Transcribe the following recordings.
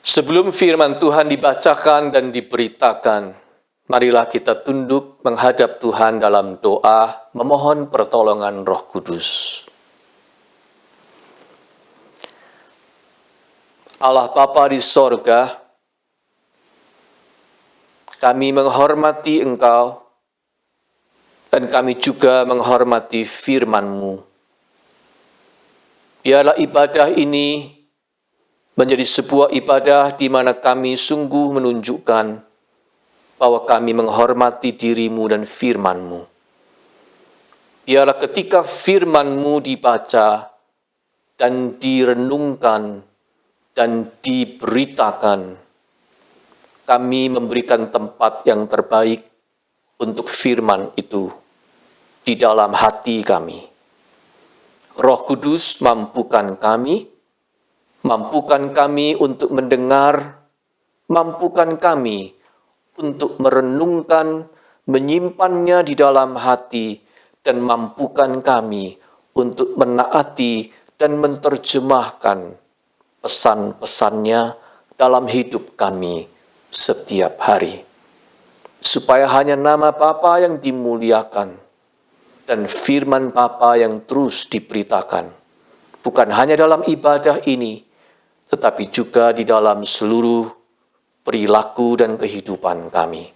Sebelum firman Tuhan dibacakan dan diberitakan, marilah kita tunduk menghadap Tuhan dalam doa, memohon pertolongan Roh Kudus. Allah Bapa di sorga, kami menghormati Engkau, dan kami juga menghormati firman-Mu. Biarlah ibadah ini menjadi sebuah ibadah di mana kami sungguh menunjukkan bahwa kami menghormati diri-Mu dan firman-Mu. Biarlah ketika firman-Mu dibaca dan direnungkan dan diberitakan, kami memberikan tempat yang terbaik untuk firman itu di dalam hati kami. Roh Kudus, mampukan kami untuk mendengar, mampukan kami untuk merenungkan, menyimpannya di dalam hati, dan mampukan kami untuk menaati dan menerjemahkan pesan-pesannya dalam hidup kami setiap hari. Supaya hanya nama Bapa yang dimuliakan, dan firman Bapa yang terus diberitakan, bukan hanya dalam ibadah ini, tetapi juga di dalam seluruh perilaku dan kehidupan kami.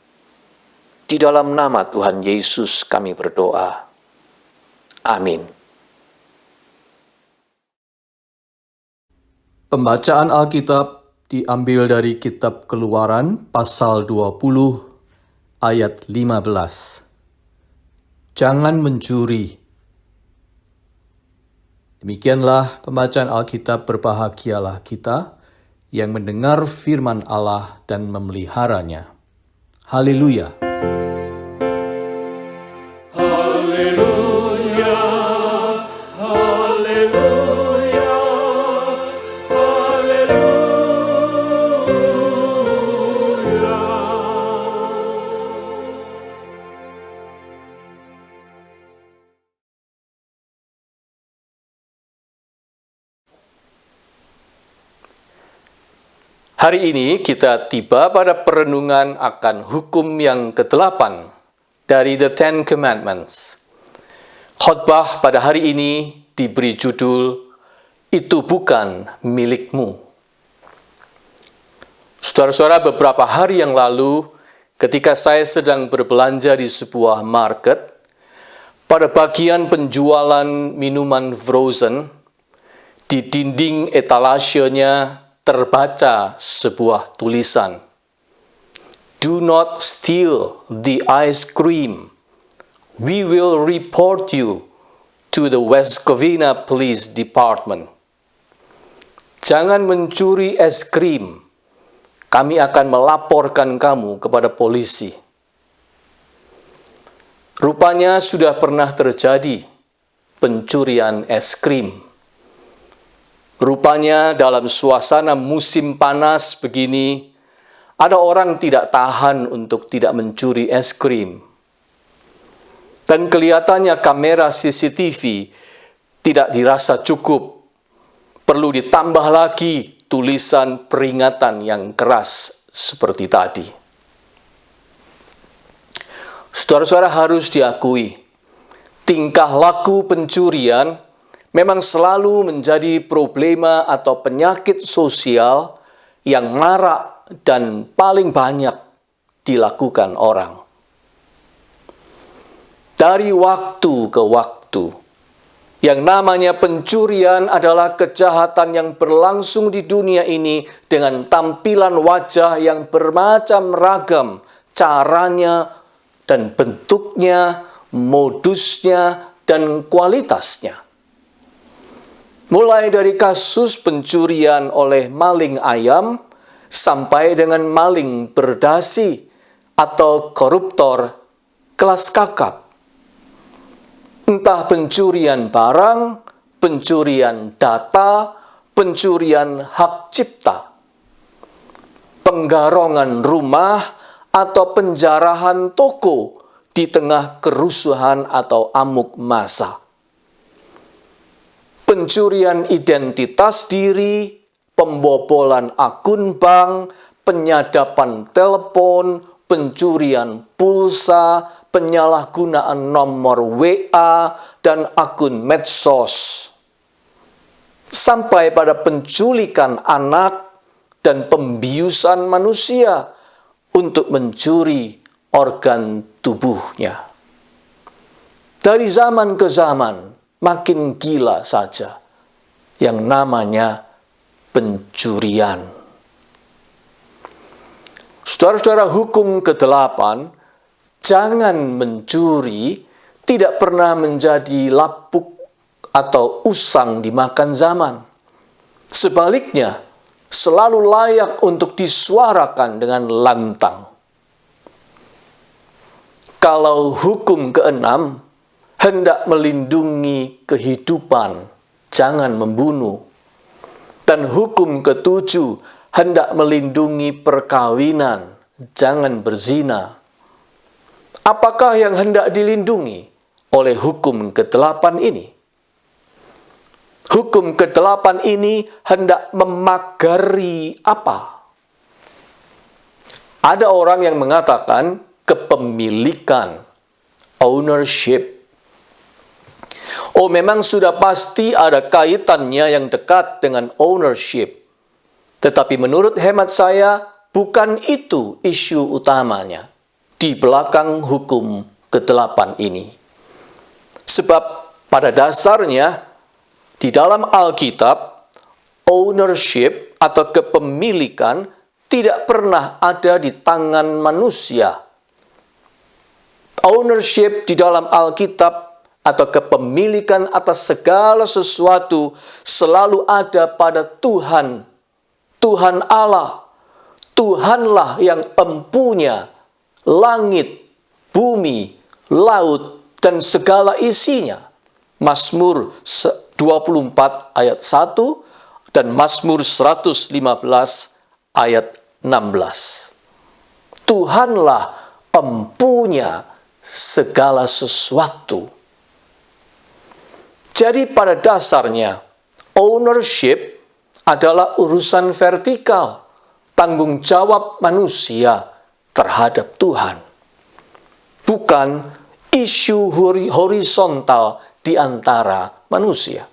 Di dalam nama Tuhan Yesus kami berdoa. Amin. Pembacaan Alkitab diambil dari kitab Keluaran pasal 20 ayat 15. Jangan mencuri. Demikianlah pembacaan Alkitab. Berbahagialah kita yang mendengar firman Allah dan memeliharanya. Haleluya. Haleluya, haleluya, haleluya. Hari ini kita tiba pada perenungan akan hukum yang ke-8 dari The Ten Commandments. Khotbah pada hari ini diberi judul, "Itu bukan milikmu." Saudara-saudara, beberapa hari yang lalu, ketika saya sedang berbelanja di sebuah market, pada bagian penjualan minuman frozen, di dinding etalasenya terbaca sebuah tulisan, "Do not steal the ice cream. We will report you to the West Covina Police Department." Jangan mencuri es krim. Kami akan melaporkan kamu kepada polisi. Rupanya sudah pernah terjadi pencurian es krim. Rupanya dalam suasana musim panas begini, ada orang tidak tahan untuk tidak mencuri es krim. Dan kelihatannya kamera CCTV tidak dirasa cukup. Perlu ditambah lagi tulisan peringatan yang keras seperti tadi. Saudara-saudara, harus diakui, tingkah laku pencurian memang selalu menjadi problema atau penyakit sosial yang marak dan paling banyak dilakukan orang. Dari waktu ke waktu, yang namanya pencurian adalah kejahatan yang berlangsung di dunia ini dengan tampilan wajah yang bermacam ragam, caranya dan bentuknya, modusnya, dan kualitasnya. Mulai dari kasus pencurian oleh maling ayam sampai dengan maling berdasi atau koruptor kelas kakap. Entah pencurian barang, pencurian data, pencurian hak cipta, penggarongan rumah, atau penjarahan toko di tengah kerusuhan atau amuk massa. Pencurian identitas diri, pembobolan akun bank, penyadapan telepon, pencurian pulsa, penyalahgunaan nomor WA, dan akun medsos. Sampai pada penculikan anak dan pembiusan manusia untuk mencuri organ tubuhnya. Dari zaman ke zaman, makin gila saja yang namanya pencurian. Saudara-saudara, hukum ke-8, jangan mencuri, tidak pernah menjadi lapuk atau usang dimakan zaman. Sebaliknya, selalu layak untuk disuarakan dengan lantang. Kalau hukum ke-6 hendak melindungi kehidupan, jangan membunuh. Dan hukum ke-7 hendak melindungi perkawinan, jangan berzina. Apakah yang hendak dilindungi oleh hukum ke-8 ini? Hukum ke-8 ini hendak memagari apa? Ada orang yang mengatakan kepemilikan, ownership. Oh, memang sudah pasti ada kaitannya yang dekat dengan ownership. Tetapi menurut hemat saya, bukan itu isu utamanya di belakang hukum ke-8 ini. Sebab pada dasarnya, di dalam Alkitab, ownership atau kepemilikan tidak pernah ada di tangan manusia. Ownership di dalam Alkitab atau kepemilikan atas segala sesuatu selalu ada pada Tuhan. Tuhan Allah. Tuhanlah yang empunya langit, bumi, laut, dan segala isinya. Mazmur 24 ayat 1 dan Mazmur 115 ayat 16. Tuhanlah empunya segala sesuatu. Jadi pada dasarnya, ownership adalah urusan vertikal, tanggung jawab manusia terhadap Tuhan. Bukan isu horizontal di antara manusia.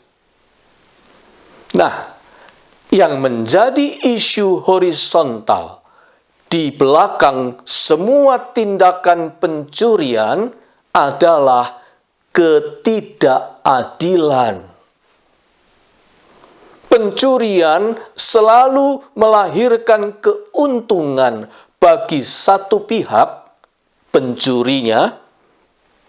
Nah, yang menjadi isu horizontal di belakang semua tindakan pencurian adalah ketidakadilan. Pencurian selalu melahirkan keuntungan bagi satu pihak, pencurinya,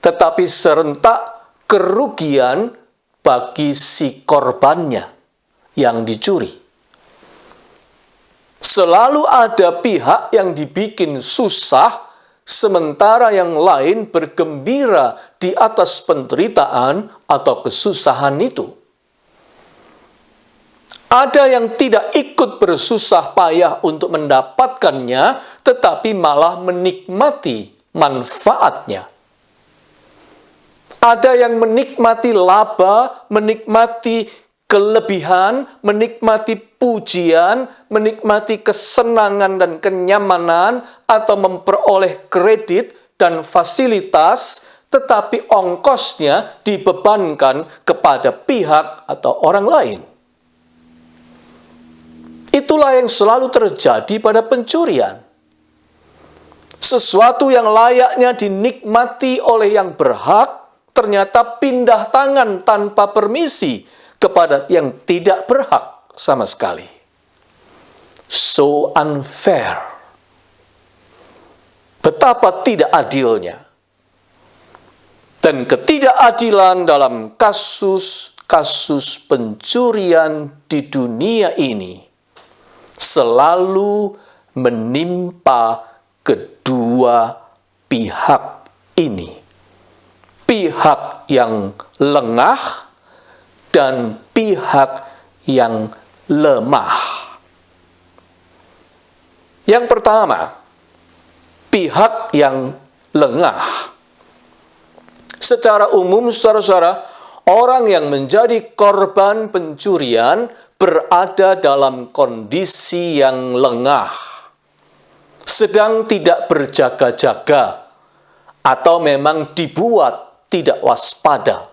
tetapi serentak kerugian bagi si korbannya yang dicuri. Selalu ada pihak yang dibikin susah, sementara yang lain bergembira di atas penderitaan atau kesusahan itu. Ada yang tidak ikut bersusah payah untuk mendapatkannya, tetapi malah menikmati manfaatnya. Ada yang menikmati laba, menikmati kelebihan, menikmati pujian, menikmati kesenangan dan kenyamanan, atau memperoleh kredit dan fasilitas, tetapi ongkosnya dibebankan kepada pihak atau orang lain. Itulah yang selalu terjadi pada pencurian. Sesuatu yang layaknya dinikmati oleh yang berhak, ternyata pindah tangan tanpa permisi kepada yang tidak berhak sama sekali. So unfair. Betapa tidak adilnya. Dan ketidakadilan dalam kasus-kasus pencurian di dunia ini selalu menimpa kedua pihak ini. Pihak yang lengah dan pihak yang lemah. Yang pertama, pihak yang lengah. Secara umum, saudara-saudara, orang yang menjadi korban pencurian berada dalam kondisi yang lengah, sedang tidak berjaga-jaga, atau memang dibuat tidak waspada.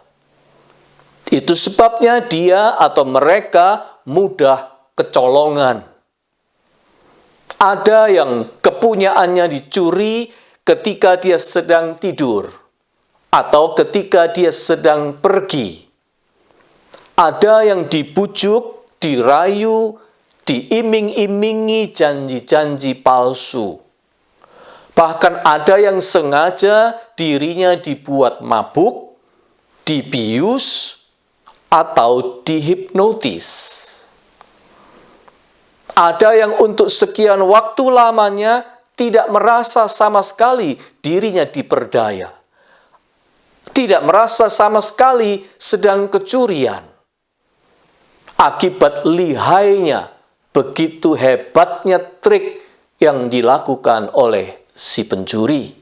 Itu sebabnya dia atau mereka mudah kecolongan. Ada yang kepunyaannya dicuri ketika dia sedang tidur, atau ketika dia sedang pergi. Ada yang dibujuk, dirayu, diiming-imingi janji-janji palsu. Bahkan ada yang sengaja dirinya dibuat mabuk, dibius, atau dihipnotis. Ada yang untuk sekian waktu lamanya tidak merasa sama sekali dirinya diperdaya. Tidak merasa sama sekali sedang kecurian. Akibat lihainya, begitu hebatnya trik yang dilakukan oleh si pencuri.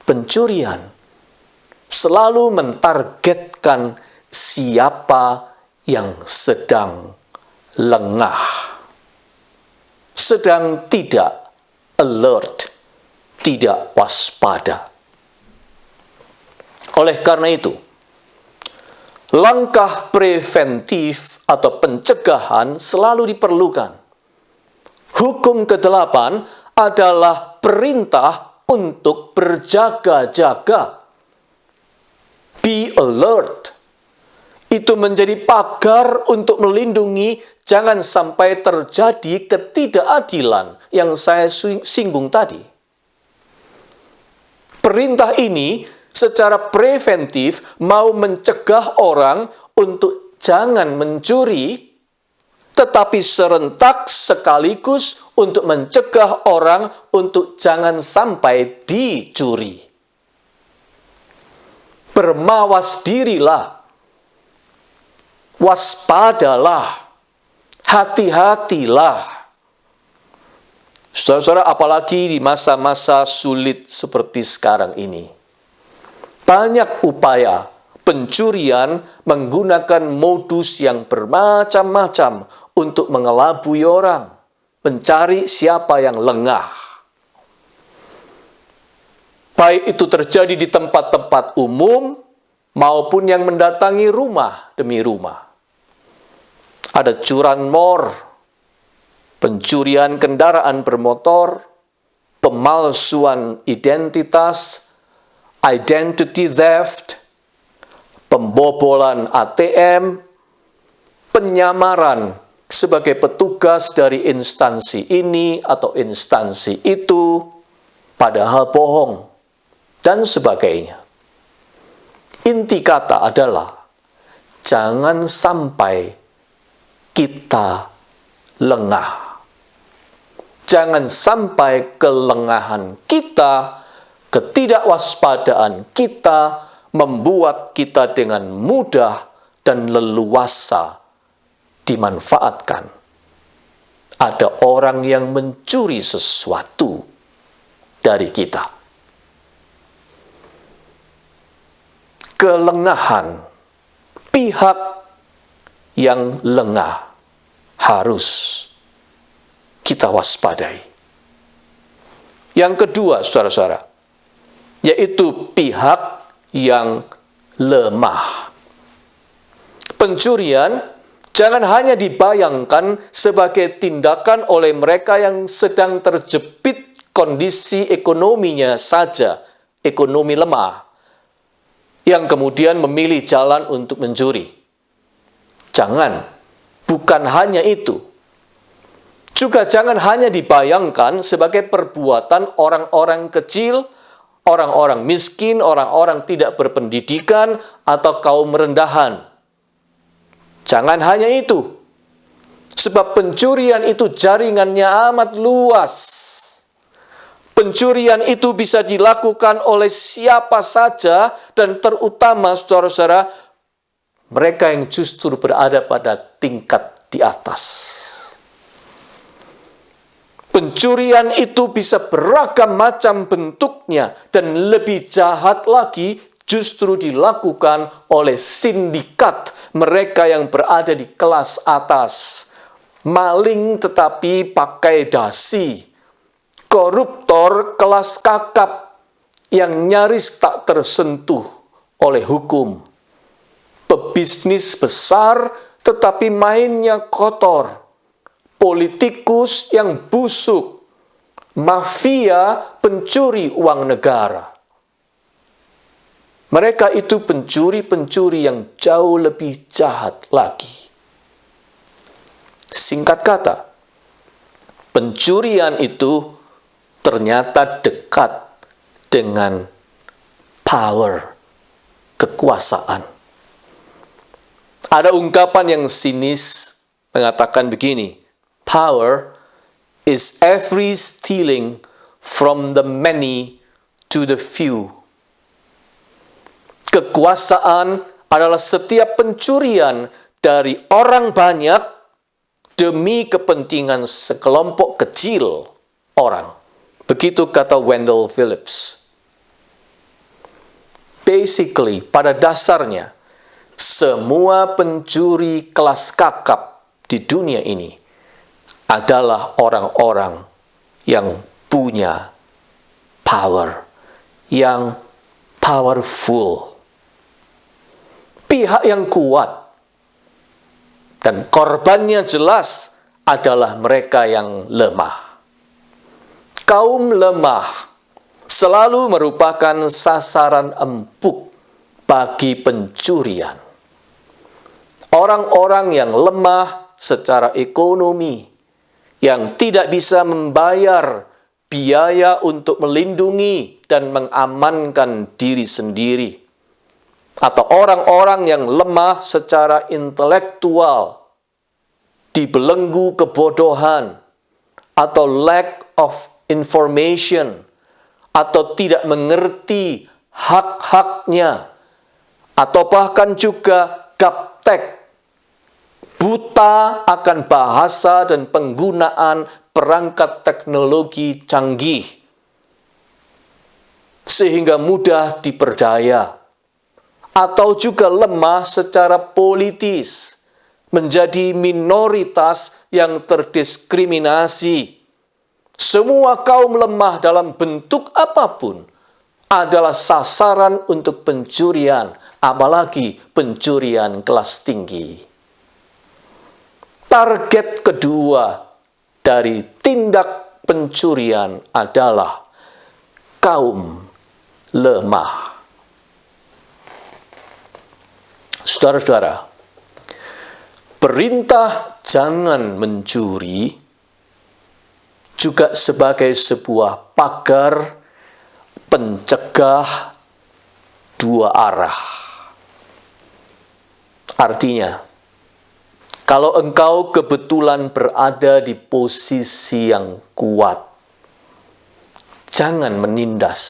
Pencurian selalu mentargetkan siapa yang sedang lengah, sedang tidak alert, tidak waspada. Oleh karena itu, langkah preventif atau pencegahan selalu diperlukan. Hukum ke-8 adalah perintah untuk berjaga-jaga. Be alert. Itu menjadi pagar untuk melindungi jangan sampai terjadi ketidakadilan yang saya singgung tadi. Perintah ini secara preventif mau mencegah orang untuk jangan mencuri, tetapi serentak sekaligus untuk mencegah orang untuk jangan sampai dicuri. Bermawas dirilah. Waspadalah, hati-hatilah. Saudara-saudara, apalagi di masa-masa sulit seperti sekarang ini. Banyak upaya pencurian menggunakan modus yang bermacam-macam untuk mengelabui orang, mencari siapa yang lengah. Baik itu terjadi di tempat-tempat umum maupun yang mendatangi rumah demi rumah. Ada curanmor, pencurian kendaraan bermotor, pemalsuan identitas, identity theft, pembobolan ATM, penyamaran sebagai petugas dari instansi ini atau instansi itu, padahal bohong, dan sebagainya. Inti kata adalah, jangan sampai kita lengah. Jangan sampai kelengahan kita, ketidakwaspadaan kita, membuat kita dengan mudah dan leluasa dimanfaatkan. Ada orang yang mencuri sesuatu dari kita. Kelengahan pihak yang lengah harus kita waspadai. Yang kedua, saudara-saudara, yaitu pihak yang lemah. Pencurian jangan hanya dibayangkan sebagai tindakan oleh mereka yang sedang terjepit kondisi ekonominya saja, ekonomi lemah, yang kemudian memilih jalan untuk mencuri. Jangan, bukan hanya itu. Juga jangan hanya dibayangkan sebagai perbuatan orang-orang kecil, orang-orang miskin, orang-orang tidak berpendidikan, atau kaum rendahan. Jangan hanya itu. Sebab pencurian itu jaringannya amat luas. Pencurian itu bisa dilakukan oleh siapa saja, dan terutama, saudara-saudara, mereka yang justru berada pada tingkat di atas. Pencurian itu bisa beragam macam bentuknya, dan lebih jahat lagi, justru dilakukan oleh sindikat mereka yang berada di kelas atas. Maling tetapi pakai dasi, koruptor kelas kakap yang nyaris tak tersentuh oleh hukum, pebisnis besar tetapi mainnya kotor, politikus yang busuk, mafia pencuri uang negara. Mereka itu pencuri-pencuri yang jauh lebih jahat lagi. Singkat kata, pencurian itu ternyata dekat dengan power, kekuasaan. Ada ungkapan yang sinis mengatakan begini, power is every stealing from the many to the few. Kekuasaan adalah setiap pencurian dari orang banyak demi kepentingan sekelompok kecil orang. Begitu kata Wendell Phillips. Basically, pada dasarnya, semua pencuri kelas kakap di dunia ini adalah orang-orang yang punya power, yang powerful. Pihak yang kuat dan korbannya jelas adalah mereka yang lemah. Kaum lemah selalu merupakan sasaran empuk bagi pencurian. Orang-orang yang lemah secara ekonomi, yang tidak bisa membayar biaya untuk melindungi dan mengamankan diri sendiri, atau orang-orang yang lemah secara intelektual, dibelenggu kebodohan, atau lack of information, atau tidak mengerti hak-haknya, atau bahkan juga gaptek, buta akan bahasa dan penggunaan perangkat teknologi canggih, sehingga mudah diperdaya, atau juga lemah secara politis, menjadi minoritas yang terdiskriminasi. Semua kaum lemah dalam bentuk apapun adalah sasaran untuk pencurian, apalagi pencurian kelas tinggi. Target kedua dari tindak pencurian adalah kaum lemah. Saudara-saudara, perintah jangan mencuri juga sebagai sebuah pagar pencegah dua arah. Artinya, kalau engkau kebetulan berada di posisi yang kuat, jangan menindas,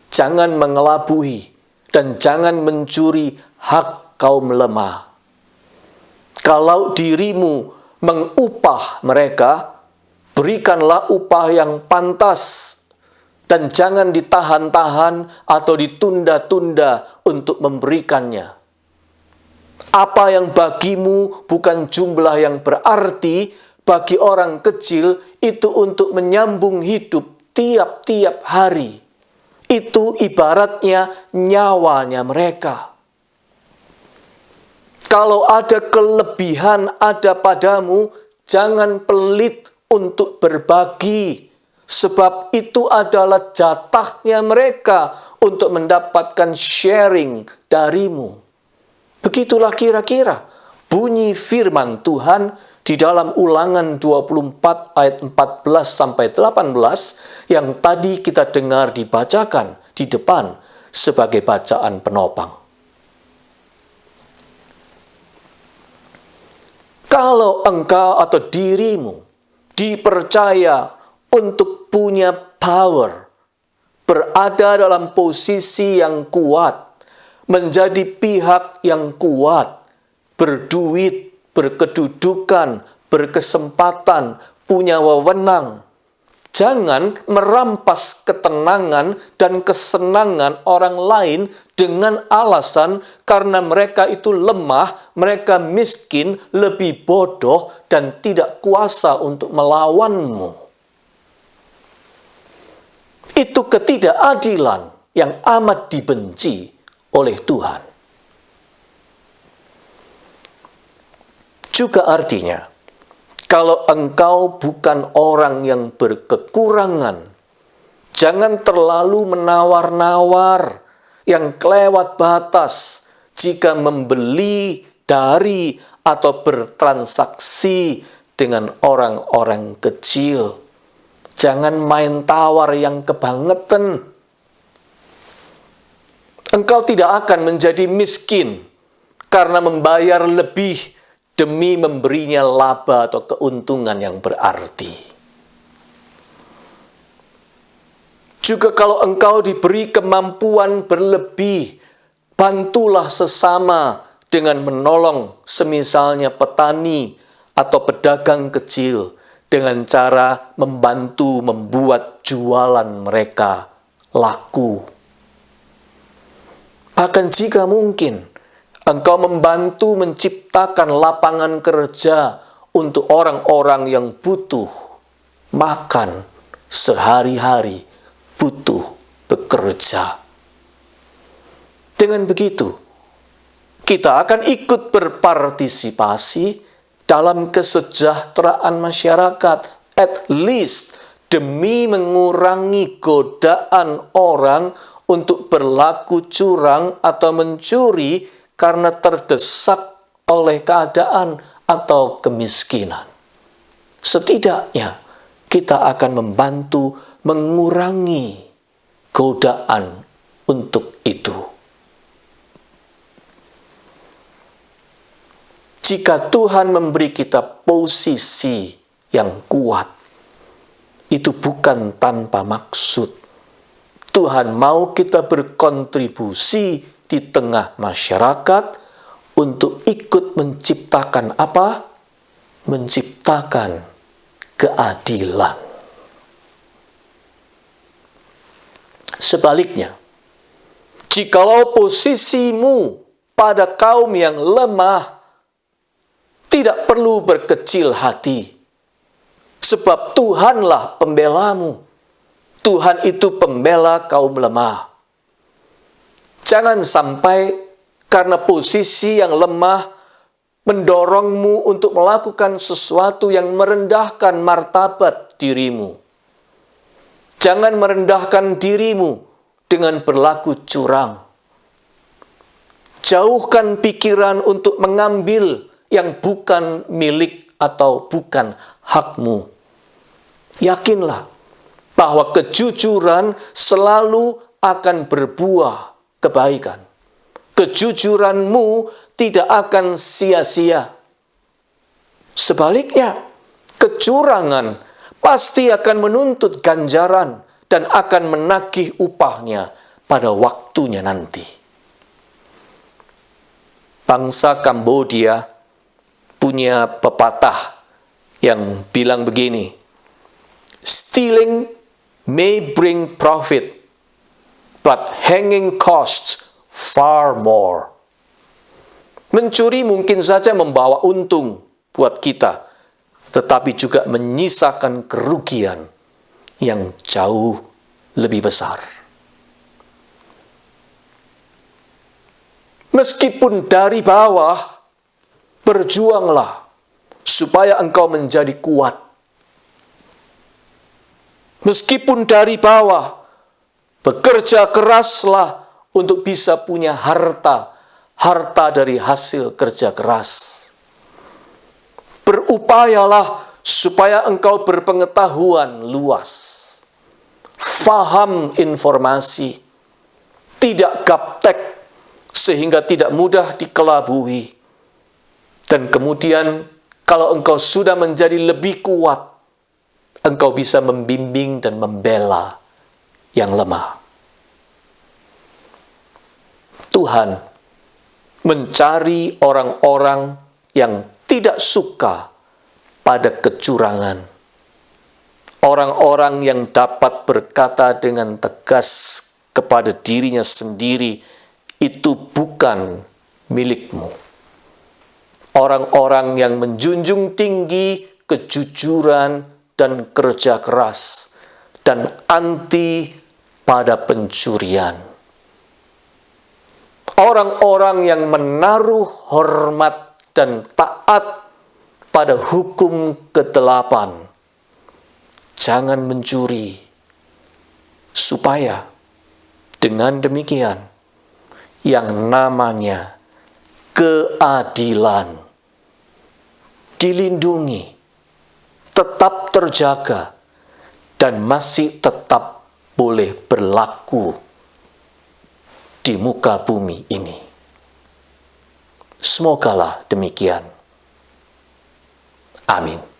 jangan mengelabui, dan jangan mencuri hak kaum lemah. Kalau dirimu mengupah mereka, berikanlah upah yang pantas dan jangan ditahan-tahan atau ditunda-tunda untuk memberikannya. Apa yang bagimu bukan jumlah yang berarti, bagi orang kecil itu untuk menyambung hidup tiap-tiap hari. Itu ibaratnya nyawanya mereka. Kalau ada kelebihan ada padamu, jangan pelit untuk berbagi, sebab itu adalah jatahnya mereka untuk mendapatkan sharing darimu. Begitulah kira-kira bunyi firman Tuhan di dalam Ulangan 24 ayat 14-18 yang tadi kita dengar dibacakan di depan sebagai bacaan penopang. Kalau engkau atau dirimu dipercaya untuk punya power, berada dalam posisi yang kuat, menjadi pihak yang kuat, berduit, berkedudukan, berkesempatan, punya wewenang, jangan merampas ketenangan dan kesenangan orang lain dengan alasan karena mereka itu lemah, mereka miskin, lebih bodoh, dan tidak kuasa untuk melawanmu. Itu ketidakadilan yang amat dibenci oleh Tuhan. Juga artinya, kalau engkau bukan orang yang berkekurangan, jangan terlalu menawar-nawar yang kelewat batas jika membeli dari atau bertransaksi dengan orang-orang kecil. Jangan main tawar yang kebangetan. Engkau tidak akan menjadi miskin karena membayar lebih demi memberinya laba atau keuntungan yang berarti. Juga kalau engkau diberi kemampuan berlebih, bantulah sesama dengan menolong semisalnya petani atau pedagang kecil dengan cara membantu membuat jualan mereka laku. Bahkan jika mungkin, engkau membantu menciptakan lapangan kerja untuk orang-orang yang butuh makan sehari-hari, butuh bekerja. Dengan begitu, kita akan ikut berpartisipasi dalam kesejahteraan masyarakat, at least demi mengurangi godaan orang untuk berlaku curang atau mencuri karena terdesak oleh keadaan atau kemiskinan. Setidaknya kita akan membantu mengurangi godaan untuk itu. Jika Tuhan memberi kita posisi yang kuat, itu bukan tanpa maksud. Tuhan mau kita berkontribusi di tengah masyarakat untuk ikut menciptakan apa? Menciptakan keadilan. Sebaliknya, jikalau posisimu pada kaum yang lemah, tidak perlu berkecil hati, sebab Tuhanlah pembelamu. Tuhan itu pembela kaum lemah. Jangan sampai karena posisi yang lemah mendorongmu untuk melakukan sesuatu yang merendahkan martabat dirimu. Jangan merendahkan dirimu dengan berlaku curang. Jauhkan pikiran untuk mengambil yang bukan milik atau bukan hakmu. Yakinlah bahwa kejujuran selalu akan berbuah kebaikan. Kejujuranmu tidak akan sia-sia. Sebaliknya, kecurangan pasti akan menuntut ganjaran dan akan menagih upahnya pada waktunya nanti. Bangsa Kambodia punya pepatah yang bilang begini, stealing may bring profit, but hanging costs far more. Mencuri mungkin saja membawa untung buat kita, tetapi juga menyisakan kerugian yang jauh lebih besar. Meskipun dari bawah, berjuanglah supaya engkau menjadi kuat. Meskipun dari bawah, bekerja keraslah untuk bisa punya harta dari hasil kerja keras. Berupayalah supaya engkau berpengetahuan luas, faham informasi, tidak gaptek sehingga tidak mudah dikelabui. Dan kemudian kalau engkau sudah menjadi lebih kuat, engkau bisa membimbing dan membela yang lemah. Tuhan mencari orang-orang yang tidak suka pada kecurangan. Orang-orang yang dapat berkata dengan tegas kepada dirinya sendiri, itu bukan milikmu. Orang-orang yang menjunjung tinggi kejujuran dan kerja keras dan anti pada pencurian. Orang-orang yang menaruh hormat dan taat pada hukum ke-8. Jangan mencuri, supaya dengan demikian yang namanya keadilan dilindungi, tetap terjaga, dan masih tetap boleh berlaku di muka bumi ini. Semogalah demikian. Amin.